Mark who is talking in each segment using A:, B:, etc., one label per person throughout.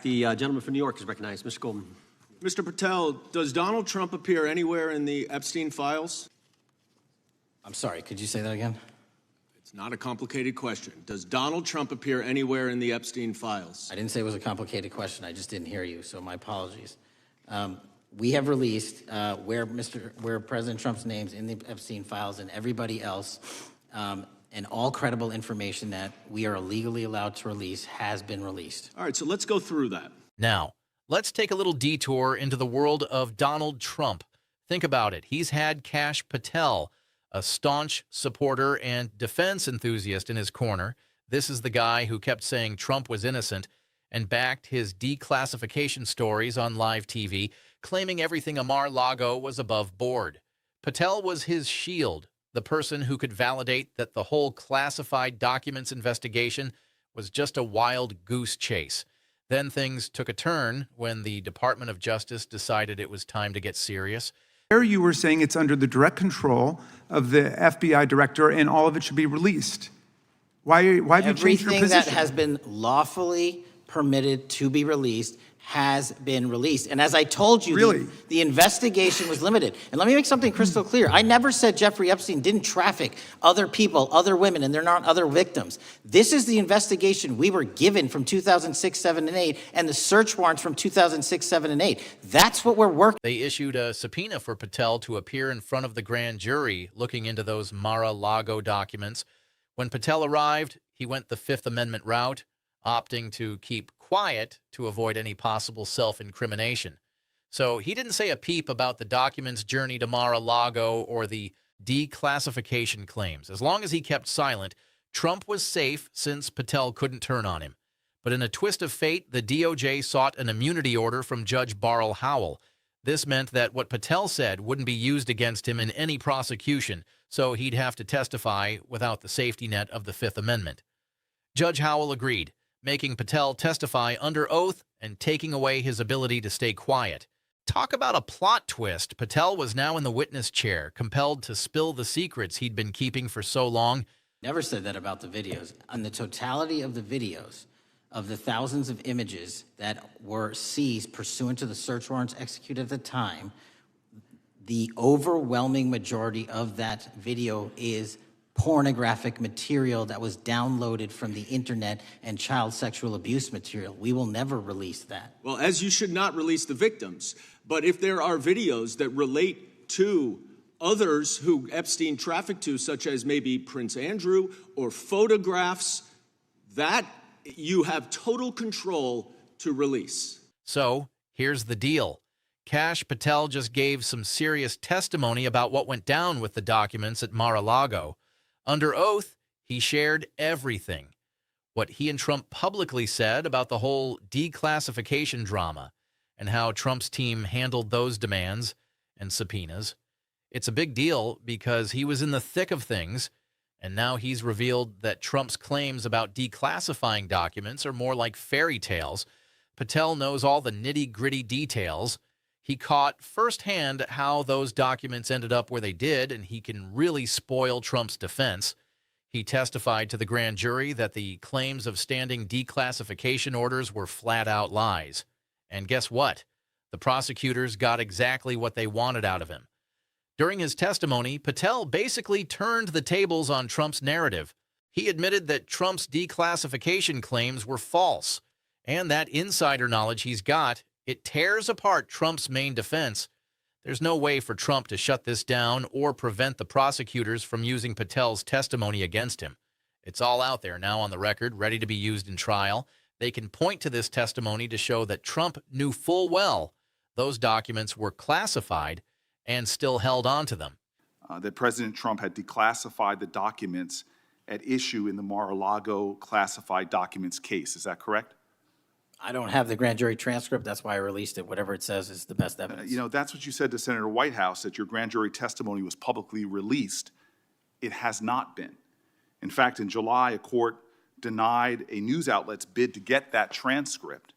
A: back. The gentleman from New York is recognized. Mr. Goldman.
B: Mr. Patel, does Donald Trump appear anywhere in the Epstein files?
C: I'm sorry, could you say that again?
B: It's not a complicated question. Does Donald Trump appear anywhere in the Epstein files?
C: I didn't say it was a complicated question. I just didn't hear you, so my apologies. We have released where President Trump's name's in the Epstein files and everybody else, and all credible information that we are legally allowed to release has been released.
B: All right, so let's go through that.
D: Now, let's take a little detour into the world of Donald Trump. Think about it. He's had Kash Patel, a staunch supporter and defense enthusiast, in his corner. This is the guy who kept saying Trump was innocent and backed his declassification stories on live TV, claiming everything Mar-a-Lago was above board. Patel was his shield, the person who could validate that the whole classified documents investigation was just a wild goose chase. Then things took a turn when the Department of Justice decided it was time to get serious.
E: There you were saying it's under the direct control of the FBI director and all of it should be released. Why have you changed your position?
C: Everything that has been lawfully permitted to be released has been released. And as I told you,
E: Really?
C: the investigation was limited. And let me make something crystal clear. I never said Jeffrey Epstein didn't traffic other people, other women, and they're not other victims. This is the investigation we were given from 2006, 7, and 8, and the search warrants from 2006, 7, and 8. That's what we're working.
D: They issued a subpoena for Patel to appear in front of the grand jury looking into those Mar-a-Lago documents. When Patel arrived, he went the Fifth Amendment route, opting to keep quiet to avoid any possible self-incrimination. So he didn't say a peep about the documents' journey to Mar-a-Lago or the declassification claims. As long as he kept silent, Trump was safe since Patel couldn't turn on him. But in a twist of fate, the DOJ sought an immunity order from Judge Barrel Howell. This meant that what Patel said wouldn't be used against him in any prosecution, so he'd have to testify without the safety net of the Fifth Amendment. Judge Howell agreed, making Patel testify under oath and taking away his ability to stay quiet. Talk about a plot twist. Patel was now in the witness chair, compelled to spill the secrets he'd been keeping for so long.
C: Never said that about the videos. On the totality of the videos, of the thousands of images that were seized pursuant to the search warrants executed at the time, the overwhelming majority of that video is pornographic material that was downloaded from the internet and child sexual abuse material. We will never release that.
B: Well, as you should not release the victims. But if there are videos that relate to others who Epstein trafficked to, such as maybe Prince Andrew, or photographs, that you have total control to release.
D: So here's the deal. Kash Patel just gave some serious testimony about what went down with the documents at Mar-a-Lago. Under oath, he shared everything. What he and Trump publicly said about the whole declassification drama and how Trump's team handled those demands and subpoenas. It's a big deal because he was in the thick of things, and now he's revealed that Trump's claims about declassifying documents are more like fairy tales. Patel knows all the nitty-gritty details. He caught firsthand how those documents ended up where they did, and he can really spoil Trump's defense. He testified to the grand jury that the claims of standing declassification orders were flat-out lies. And guess what? The prosecutors got exactly what they wanted out of him. During his testimony, Patel basically turned the tables on Trump's narrative. He admitted that Trump's declassification claims were false, and that insider knowledge he's got, it tears apart Trump's main defense. There's no way for Trump to shut this down or prevent the prosecutors from using Patel's testimony against him. It's all out there now on the record, ready to be used in trial. They can point to this testimony to show that Trump knew full well those documents were classified and still held on to them.
F: That President Trump had declassified the documents at issue in the Mar-a-Lago classified documents case. Is that correct?
C: I don't have the grand jury transcript. That's why I released it. Whatever it says is the best evidence.
F: You know, that's what you said to Senator Whitehouse, that your grand jury testimony was publicly released. It has not been. In fact, in July, a court denied a news outlet's bid to get that transcript.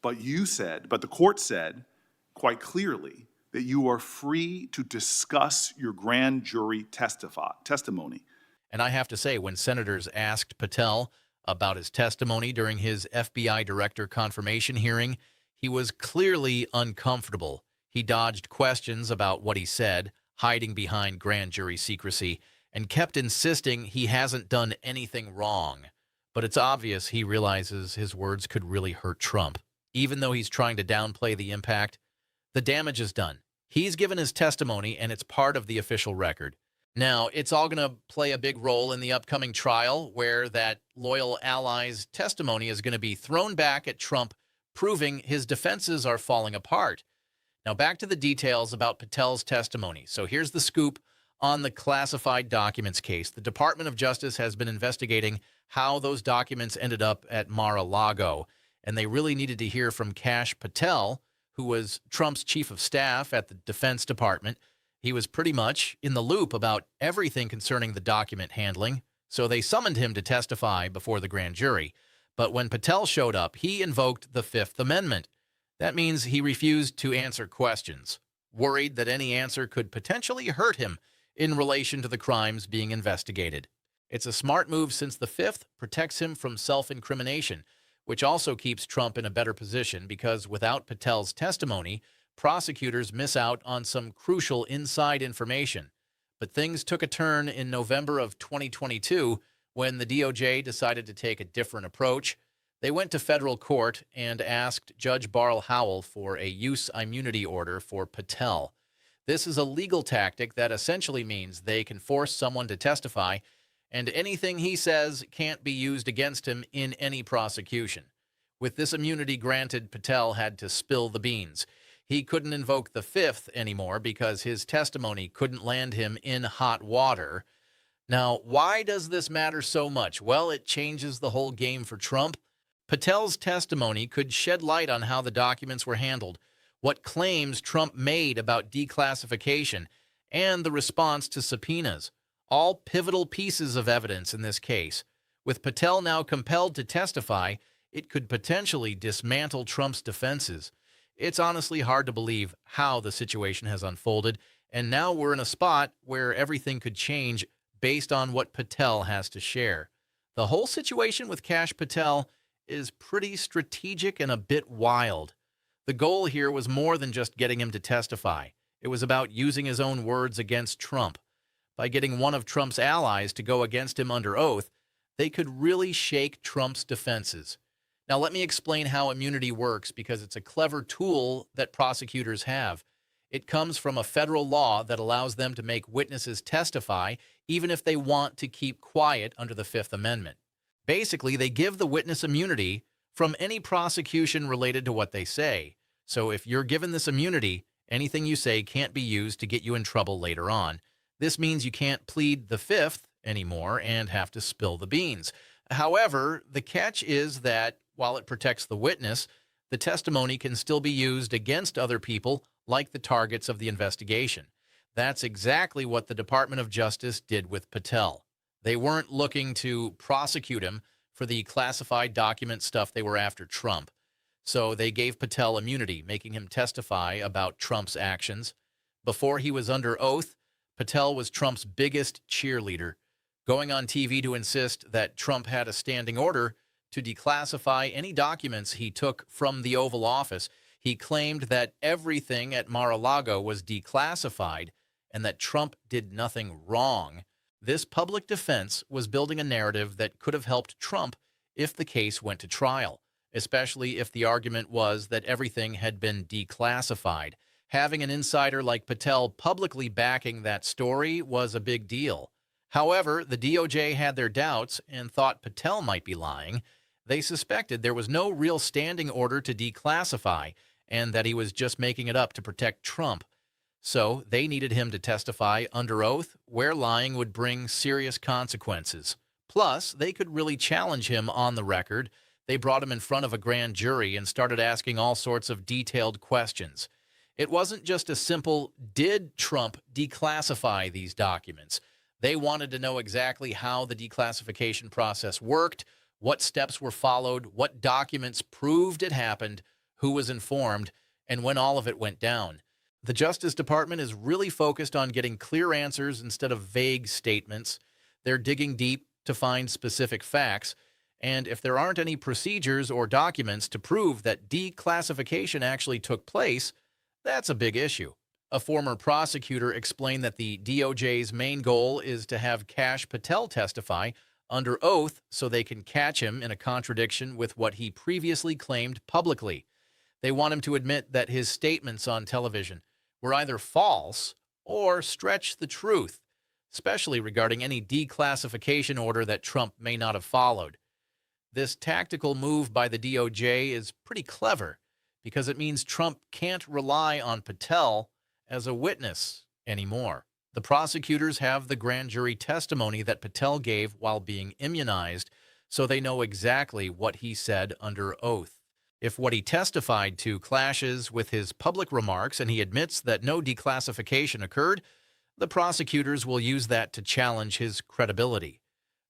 F: But the court said quite clearly that you are free to discuss your grand jury testimony.
D: And I have to say, when senators asked Patel about his testimony during his FBI director confirmation hearing. He was clearly uncomfortable. He dodged questions about what he said, hiding behind grand jury secrecy, and kept insisting he hasn't done anything wrong. But it's obvious he realizes his words could really hurt Trump. Even though he's trying to downplay the impact, the damage is done. He's given his testimony, and it's part of the official record. Now, it's all going to play a big role in the upcoming trial where that loyal ally's testimony is going to be thrown back at Trump, proving his defenses are falling apart. Now, back to the details about Patel's testimony. So here's the scoop on the classified documents case. The Department of Justice has been investigating how those documents ended up at Mar-a-Lago, and they really needed to hear from Kash Patel, who was Trump's chief of staff at the Defense Department. He was pretty much in the loop about everything concerning the document handling, so they summoned him to testify before the grand jury. But when Patel showed up, he invoked the Fifth Amendment. That means he refused to answer questions, worried that any answer could potentially hurt him in relation to the crimes being investigated. It's a smart move since the Fifth protects him from self-incrimination, which also keeps Trump in a better position because without Patel's testimony, prosecutors miss out on some crucial inside information. But things took a turn in November of 2022 when the DOJ decided to take a different approach. They went to federal court and asked Judge Barl Howell for a use immunity order for Patel. This is a legal tactic that essentially means they can force someone to testify, and anything he says can't be used against him in any prosecution. With this immunity granted, Patel had to spill the beans. He couldn't invoke the Fifth anymore because his testimony couldn't land him in hot water. Now, why does this matter so much? Well, it changes the whole game for Trump. Patel's testimony could shed light on how the documents were handled, what claims Trump made about declassification, and the response to subpoenas. All pivotal pieces of evidence in this case. With Patel now compelled to testify, it could potentially dismantle Trump's defenses. It's honestly hard to believe how the situation has unfolded, and now we're in a spot where everything could change based on what Patel has to share. The whole situation with Kash Patel is pretty strategic and a bit wild. The goal here was more than just getting him to testify. It was about using his own words against Trump. By getting one of Trump's allies to go against him under oath, they could really shake Trump's defenses. Now, let me explain how immunity works because it's a clever tool that prosecutors have. It comes from a federal law that allows them to make witnesses testify even if they want to keep quiet under the Fifth Amendment. Basically, they give the witness immunity from any prosecution related to what they say. So if you're given this immunity, anything you say can't be used to get you in trouble later on. This means you can't plead the Fifth anymore and have to spill the beans. However, the catch is that while it protects the witness, the testimony can still be used against other people like the targets of the investigation. That's exactly what the Department of Justice did with Patel. They weren't looking to prosecute him for the classified document stuff they were after Trump. So they gave Patel immunity, making him testify about Trump's actions. Before he was under oath, Patel was Trump's biggest cheerleader, going on TV to insist that Trump had a standing order to declassify any documents he took from the Oval Office. He claimed that everything at Mar-a-Lago was declassified and that Trump did nothing wrong. This public defense was building a narrative that could have helped Trump if the case went to trial, especially if the argument was that everything had been declassified. Having an insider like Patel publicly backing that story was a big deal. However, the DOJ had their doubts and thought Patel might be lying. They suspected there was no real standing order to declassify and that he was just making it up to protect Trump. So they needed him to testify under oath, where lying would bring serious consequences. Plus, they could really challenge him on the record. They brought him in front of a grand jury and started asking all sorts of detailed questions. It wasn't just a simple, did Trump declassify these documents? They wanted to know exactly how the declassification process worked, what steps were followed, what documents proved it happened, who was informed, and when all of it went down. The Justice Department is really focused on getting clear answers instead of vague statements. They're digging deep to find specific facts, And if there aren't any procedures or documents to prove that declassification actually took place, that's a big issue. A former prosecutor explained that the DOJ's main goal is to have Kash Patel testify under oath so they can catch him in a contradiction with what he previously claimed publicly. They want him to admit that his statements on television were either false or stretch the truth, especially regarding any declassification order that Trump may not have followed. This tactical move by the DOJ is pretty clever because it means Trump can't rely on Patel as a witness anymore. The prosecutors have the grand jury testimony that Patel gave while being immunized, so they know exactly what he said under oath. If what he testified to clashes with his public remarks and he admits that no declassification occurred, the prosecutors will use that to challenge his credibility.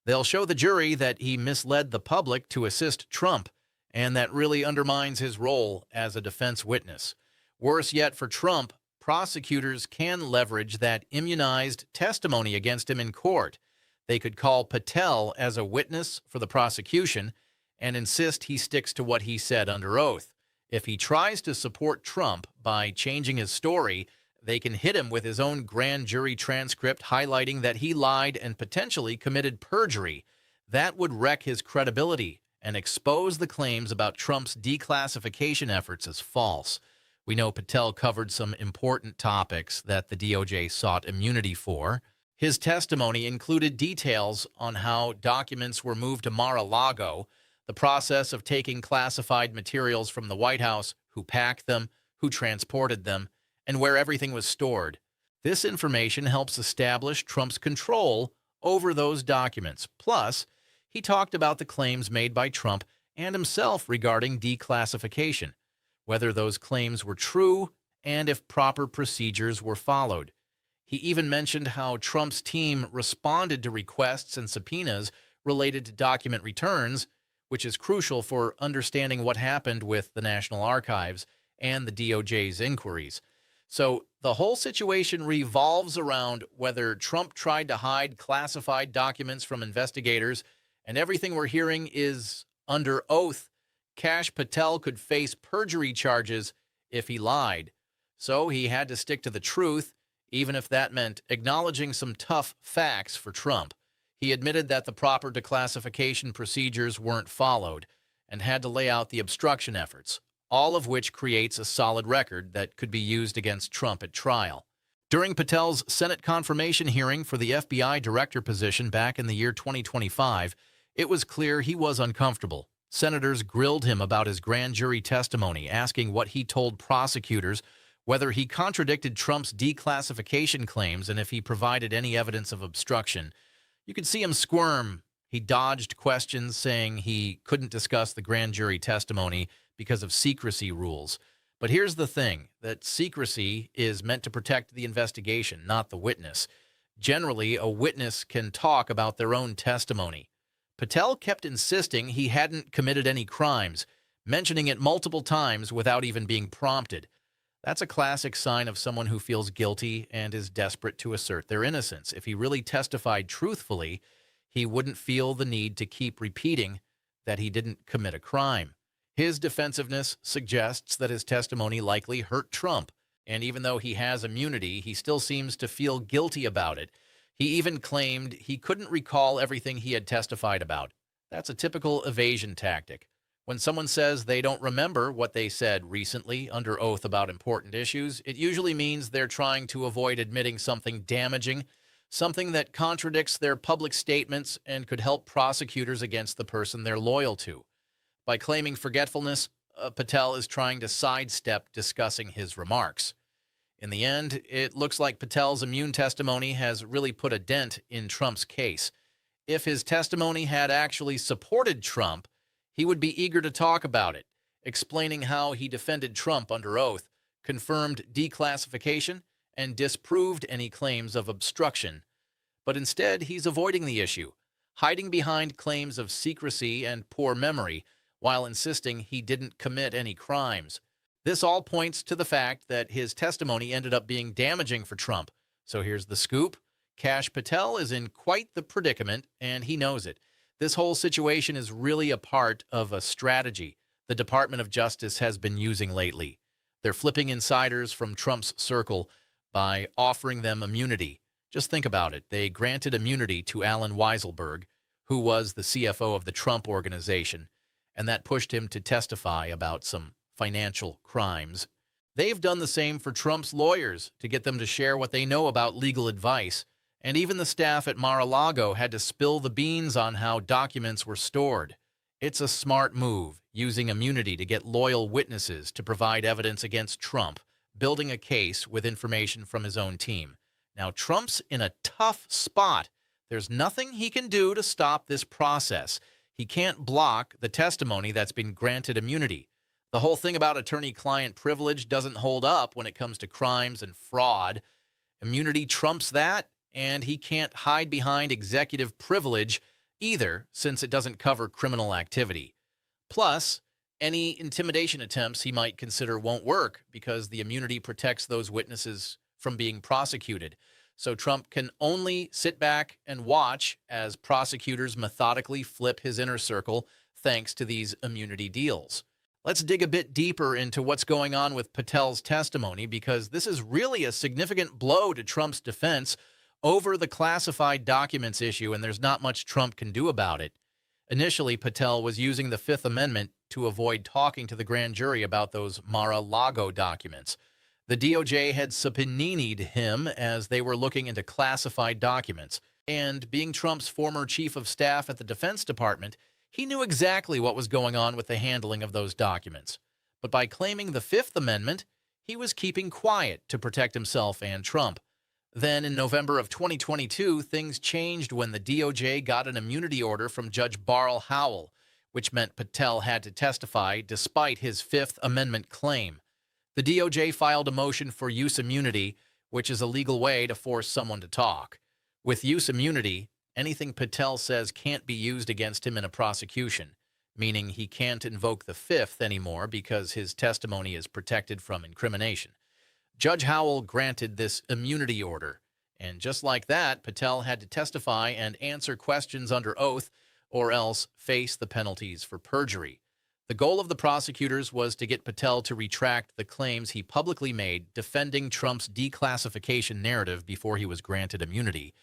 D: They'll show the jury that he misled the public to assist Trump, and that really undermines his role as a defense witness. Worse yet for Trump, prosecutors can leverage that immunized testimony against him in court. They could call Patel as a witness for the prosecution and insist he sticks to what he said under oath. If he tries to support Trump by changing his story, they can hit him with his own grand jury transcript highlighting that he lied and potentially committed perjury. That would wreck his credibility and expose the claims about Trump's declassification efforts as false. We know Patel covered some important topics that the DOJ sought immunity for. His testimony included details on how documents were moved to Mar-a-Lago, the process of taking classified materials from the White House, who packed them, who transported them, and where everything was stored. This information helps establish Trump's control over those documents. Plus, he talked about the claims made by Trump and himself regarding declassification, whether those claims were true, and if proper procedures were followed. He even mentioned how Trump's team responded to requests and subpoenas related to document returns, which is crucial for understanding what happened with the National Archives and the DOJ's inquiries. So the whole situation revolves around whether Trump tried to hide classified documents from investigators, and everything we're hearing is under oath. Kash Patel could face perjury charges if he lied. So he had to stick to the truth, even if that meant acknowledging some tough facts for Trump. He admitted that the proper declassification procedures weren't followed and had to lay out the obstruction efforts, all of which creates a solid record that could be used against Trump at trial. During Patel's Senate confirmation hearing for the FBI director position back in the year 2025, it was clear he was uncomfortable. Senators grilled him about his grand jury testimony, asking what he told prosecutors, whether he contradicted Trump's declassification claims, and if he provided any evidence of obstruction. You could see him squirm. He dodged questions, saying he couldn't discuss the grand jury testimony because of secrecy rules. But here's the thing, that secrecy is meant to protect the investigation, not the witness. Generally, a witness can talk about their own testimony. Patel kept insisting he hadn't committed any crimes, mentioning it multiple times without even being prompted. That's a classic sign of someone who feels guilty and is desperate to assert their innocence. If he really testified truthfully, he wouldn't feel the need to keep repeating that he didn't commit a crime. His defensiveness suggests that his testimony likely hurt Trump, and even though he has immunity, he still seems to feel guilty about it. He even claimed he couldn't recall everything he had testified about. That's a typical evasion tactic. When someone says they don't remember what they said recently under oath about important issues, it usually means they're trying to avoid admitting something damaging, something that contradicts their public statements and could help prosecutors against the person they're loyal to. By claiming forgetfulness, Patel is trying to sidestep discussing his remarks. In the end, it looks like Patel's immune testimony has really put a dent in Trump's case. If his testimony had actually supported Trump, he would be eager to talk about it, explaining how he defended Trump under oath, confirmed declassification, and disproved any claims of obstruction. But instead, he's avoiding the issue, hiding behind claims of secrecy and poor memory, while insisting he didn't commit any crimes. This all points to the fact that his testimony ended up being damaging for Trump. So here's the scoop. Kash Patel is in quite the predicament, and he knows it. This whole situation is really a part of a strategy the Department of Justice has been using lately. They're flipping insiders from Trump's circle by offering them immunity. Just think about it. They granted immunity to Alan Weiselberg, who was the CFO of the Trump Organization, and that pushed him to testify about some financial crimes. They've done the same for Trump's lawyers to get them to share what they know about legal advice, and even the staff at Mar-a-Lago had to spill the beans on how documents were stored. It's a smart move, using immunity to get loyal witnesses to provide evidence against Trump, building a case with information from his own team. Now, Trump's in a tough spot. There's nothing he can do to stop this process. He can't block the testimony that's been granted immunity. The whole thing about attorney-client privilege doesn't hold up when it comes to crimes and fraud. Immunity trumps that, and he can't hide behind executive privilege either, since it doesn't cover criminal activity. Plus, any intimidation attempts he might consider won't work because the immunity protects those witnesses from being prosecuted. So Trump can only sit back and watch as prosecutors methodically flip his inner circle thanks to these immunity deals. Let's dig a bit deeper into what's going on with Patel's testimony, because this is really a significant blow to Trump's defense over the classified documents issue, and there's not much Trump can do about it. Initially, Patel was using the Fifth Amendment to avoid talking to the grand jury about those Mar-a-Lago documents. The DOJ had subpoenaed him as they were looking into classified documents, and being Trump's former chief of staff at the Defense Department, he knew exactly what was going on with the handling of those documents. But by claiming the Fifth Amendment, he was keeping quiet to protect himself and Trump. Then in November of 2022, things changed when the DOJ got an immunity order from Judge Barl Howell, which meant Patel had to testify despite his Fifth Amendment claim. The DOJ filed a motion for use immunity, which is a legal way to force someone to talk. With use immunity, anything Patel says can't be used against him in a prosecution, meaning he can't invoke the Fifth anymore because his testimony is protected from incrimination. Judge Howell granted this immunity order, and just like that, Patel had to testify and answer questions under oath or else face the penalties for perjury. The goal of the prosecutors was to get Patel to retract the claims he publicly made defending Trump's declassification narrative before he was granted immunity.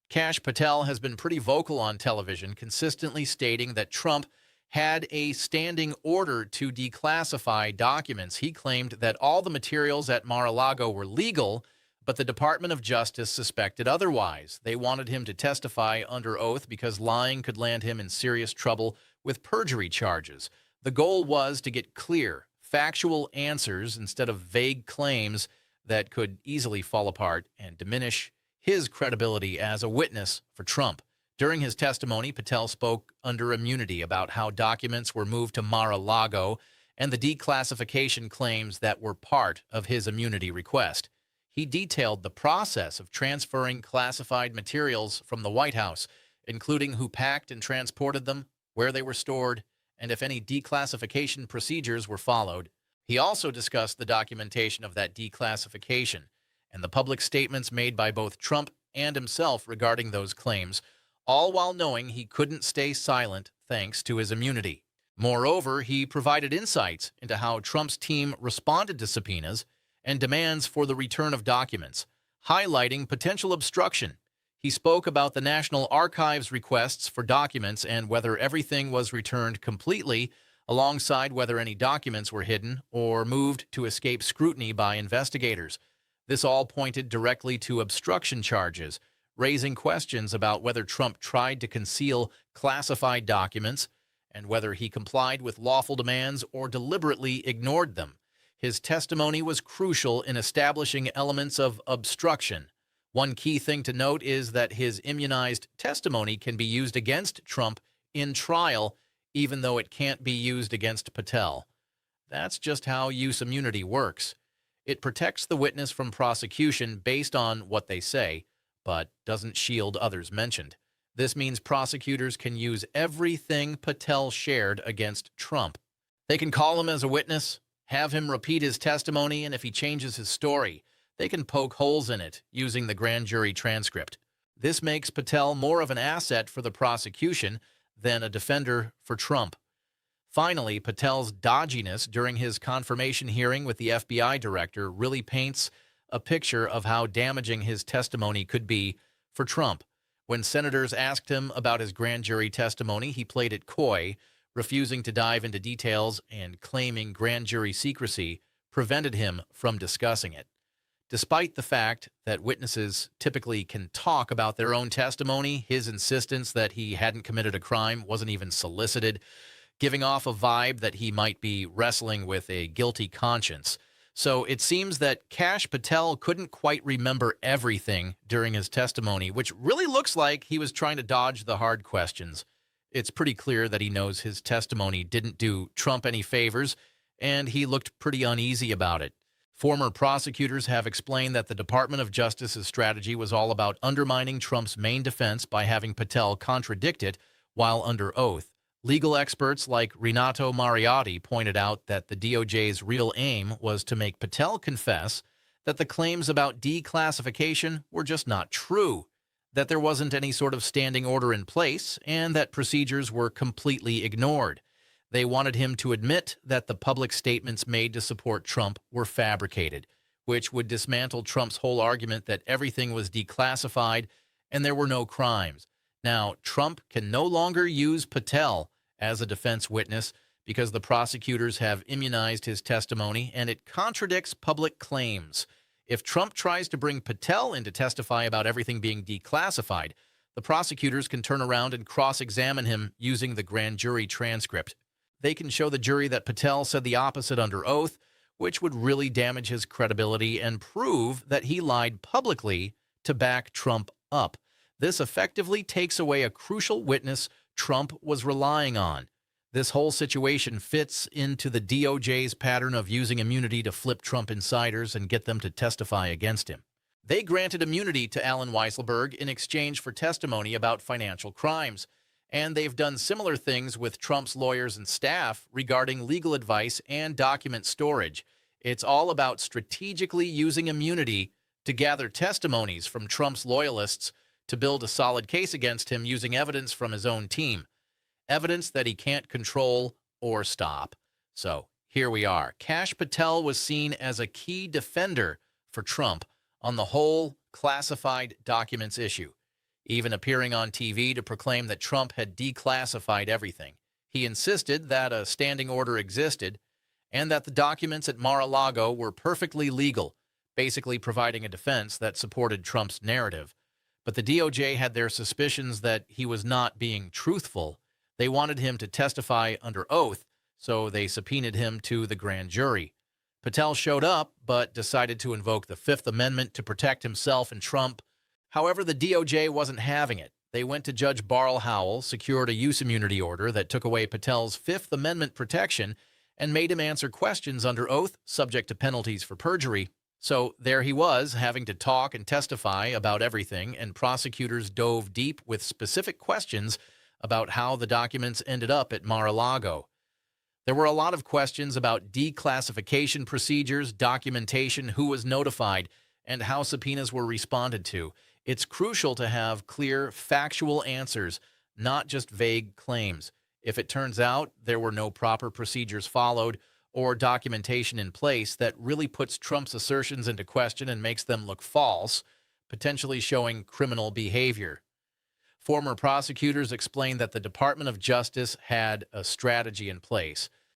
D: Kash Patel has been pretty vocal on television, consistently stating that Trump had a standing order to declassify documents. He claimed that all the materials at Mar-a-Lago were legal, but the Department of Justice suspected otherwise. They wanted him to testify under oath because lying could land him in serious trouble with perjury charges. The goal was to get clear, factual answers instead of vague claims that could easily fall apart and diminish his credibility as a witness for Trump. During his testimony, Patel spoke under immunity about how documents were moved to Mar-a-Lago and the declassification claims that were part of his immunity request. He detailed the process of transferring classified materials from the White House, including who packed and transported them, where they were stored, and if any declassification procedures were followed. He also discussed the documentation of that declassification and the public statements made by both Trump and himself regarding those claims, all while knowing he couldn't stay silent thanks to his immunity. Moreover, he provided insights into how Trump's team responded to subpoenas and demands for the return of documents, highlighting potential obstruction. He spoke about the National Archives' requests for documents and whether everything was returned completely, alongside whether any documents were hidden or moved to escape scrutiny by investigators. This all pointed directly to obstruction charges, raising questions about whether Trump tried to conceal classified documents and whether he complied with lawful demands or deliberately ignored them. His testimony was crucial in establishing elements of obstruction. One key thing to note is that his immunized testimony can be used against Trump in trial, even though it can't be used against Patel. That's just how use immunity works. It protects the witness from prosecution based on what they say, but doesn't shield others mentioned. This means prosecutors can use everything Patel shared against Trump. They can call him as a witness, have him repeat his testimony, and if he changes his story, they can poke holes in it using the grand jury transcript. This makes Patel more of an asset for the prosecution than a defender for Trump. Finally, Patel's dodginess during his confirmation hearing with the FBI director really paints a picture of how damaging his testimony could be for Trump. When senators asked him about his grand jury testimony, he played it coy, refusing to dive into details and claiming grand jury secrecy prevented him from discussing it. Despite the fact that witnesses typically can talk about their own testimony, his insistence that he hadn't committed a crime wasn't even solicited, giving off a vibe that he might be wrestling with a guilty conscience. So it seems that Kash Patel couldn't quite remember everything during his testimony, which really looks like he was trying to dodge the hard questions. It's pretty clear that he knows his testimony didn't do Trump any favors, and he looked pretty uneasy about it. Former prosecutors have explained that the Department of Justice's strategy was all about undermining Trump's main defense by having Patel contradict it while under oath. Legal experts like Renato Mariotti pointed out that the DOJ's real aim was to make Patel confess that the claims about declassification were just not true, that there wasn't any sort of standing order in place, and that procedures were completely ignored. They wanted him to admit that the public statements made to support Trump were fabricated, which would dismantle Trump's whole argument that everything was declassified and there were no crimes. Now, Trump can no longer use Patel as a defense witness because the prosecutors have immunized his testimony and it contradicts public claims. If Trump tries to bring Patel in to testify about everything being declassified, the prosecutors can turn around and cross-examine him using the grand jury transcript. They can show the jury that Patel said the opposite under oath, which would really damage his credibility and prove that he lied publicly to back Trump up. This effectively takes away a crucial witness Trump was relying on. This whole situation fits into the DOJ's pattern of using immunity to flip Trump insiders and get them to testify against him. They granted immunity to Alan Weisselberg in exchange for testimony about financial crimes, and they've done similar things with Trump's lawyers and staff regarding legal advice and document storage. It's all about strategically using immunity to gather testimonies from Trump's loyalists to build a solid case against him using evidence from his own team, evidence that he can't control or stop. So here we are. Kash Patel was seen as a key defender for Trump on the whole classified documents issue, even appearing on TV to proclaim that Trump had declassified everything. He insisted that a standing order existed and that the documents at Mar-a-Lago were perfectly legal, basically providing a defense that supported Trump's narrative. But the DOJ had their suspicions that he was not being truthful. They wanted him to testify under oath, so they subpoenaed him to the grand jury. Patel showed up, but decided to invoke the Fifth Amendment to protect himself and Trump. However, the DOJ wasn't having it. They went to Judge Barl Howell, secured a use immunity order that took away Patel's Fifth Amendment protection, and made him answer questions under oath, subject to penalties for perjury. So there he was, having to talk and testify about everything, and prosecutors dove deep with specific questions about how the documents ended up at Mar-a-Lago. There were a lot of questions about declassification procedures, documentation, who was notified, and how subpoenas were responded to. It's crucial to have clear, factual answers, not just vague claims. If it turns out there were no proper procedures followed or documentation in place that really puts Trump's assertions into question and makes them look false, potentially showing criminal behavior. Former prosecutors explained that the Department of Justice had a strategy in place.